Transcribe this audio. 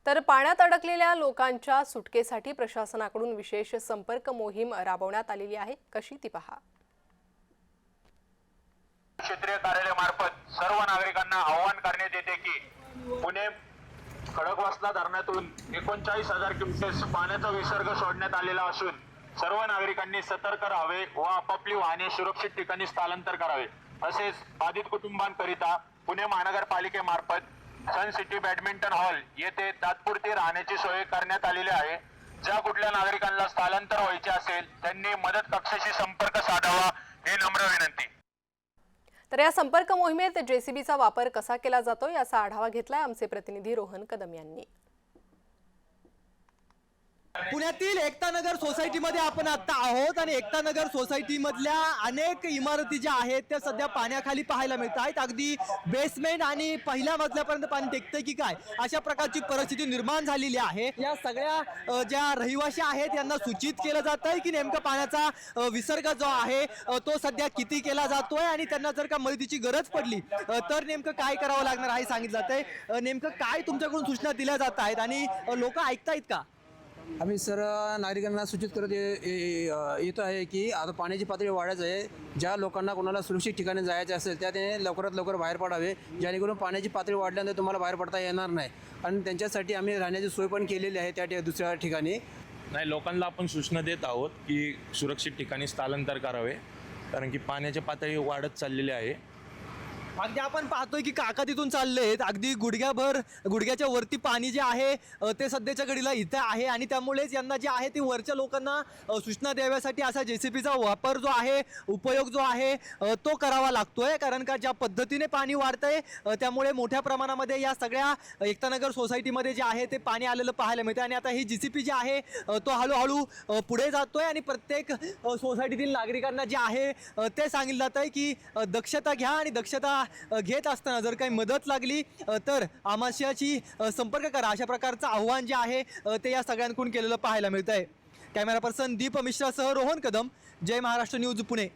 तर पाण्यात अडकलेल्या लोकांच्या सुटकेसाठी प्रशासनाकडून विशेष संपर्क मोहीम राबवण्यात आलेली आहे। कशी ती पहा। क्षेत्रीय कार्यालयामार्फत सर्व नागरिकांना आवाहन करण्यात येते की पुणे खडकवासला धरणातून 39,000 क्युसेक्स पाण्याचा विसर्ग सोडण्यात आलेला असून सर्व नागरिकांनी सतर्क राहावे व आपापली वाहने सुरक्षित ठिकाणी स्थलांतर करावे। तसेच बाधित कुटुंबांकरिता पुणे महानगरपालिकेमार्फत सन सिटी बॅडमिंटन हॉल येथे तात्पुरती राहण्याची सोय करण्यात आलेली आहे। ज्या कुठल्या नागरिकांना स्थलांतर व्हायचे असेल त्यांनी मदत कक्षाशी संपर्क साधावा ही नम्र विनंती। तर या संपर्क मोहिमेत जेसीबीचा वापर कसा केला जातो याचा आढावा घेतलाय आमचे प्रतिनिधी रोहन कदम यांनी। पुण्यातील एकतानगर सोसायटीमध्ये आपण आता आहोत आणि एकतानगर सोसायटीमधल्या अनेक इमारती ज्या आहेत त्या सध्या पाण्याखाली पाहायला मिळत आहेत। अगदी बेसमेंट आणि पहिल्या मजल्यापर्यंत पाणी टेकतंय की काय अशा प्रकारची परिस्थिती निर्माण झालेली आहे। या सगळ्या ज्या रहिवासी आहेत यांना सूचित केलं जात आहे की नेमका पाण्याचा विसर्ग जो आहे तो सध्या किती केला जातोय आणि त्यांना जर का मदतीची गरज पडली तर नेमकं काय करावं लागणार आहे सांगितलं जातंय। नेमकं काय तुमच्याकडून सूचना दिल्या जात आहेत आणि लोक ऐकतायत का? आम्ही सर्व नागरिकांना सूचित करत येतो आहे की आता पाण्याची पातळी वाढायची आहे। ज्या लोकांना कोणाला सुरक्षित ठिकाणी जायचे असेल त्या ते लवकरात लवकर बाहेर पडावे, जेणेकरून पाण्याची पातळी वाढल्यानंतर तुम्हाला बाहेर पडता येणार नाही। आणि त्यांच्यासाठी आम्ही राहण्याची सोय पण केलेली आहे त्या दुसऱ्या ठिकाणी। नाही, लोकांना आपण सूचना देत आहोत की सुरक्षित ठिकाणी स्थलांतर करावे, कारण की पाण्याची पातळी वाढत चाललेली आहे। अगदी आपण पाहतोय की काका तिथून चाललेत, अगदी गुडघ्याच्या वरती पाणी जे आहे ते सध्याच्या घडीला इथे आहे आणि त्यामुळेच यांना जे आहे ते वरच्या लोकांना सूचना द्याव्यासाठी असा जेसीबीचा वापर जो आहे उपयोग जो आहे तो करावा लागतोय। कारण का ज्या पद्धतीने पाणी वाढतंय त्यामुळे मोठ्या प्रमाणामध्ये या सगळ्या एकतानगर सोसायटीमध्ये जे आहे ते पाणी आलेलं पाहायला मिळतं आणि आता ही जेसीबी जी आहे तो हळूहळू पुढे जातोय आणि प्रत्येक सोसायटीतील नागरिकांना जे आहे ते सांगितलं जात आहे की दक्षता घ्या आणि दक्षता घेत असताना जर काही मदत लागली तर आम्हाशी संपर्क करा अशा प्रकारचं आव्हान जे आहे ते या सगळ्यांकडून केलेलं पाहायला मिळतंय। कॅमेरा पर्सन दीप मिश्रासह रोहन कदम, जय महाराष्ट्र न्यूज पुणे।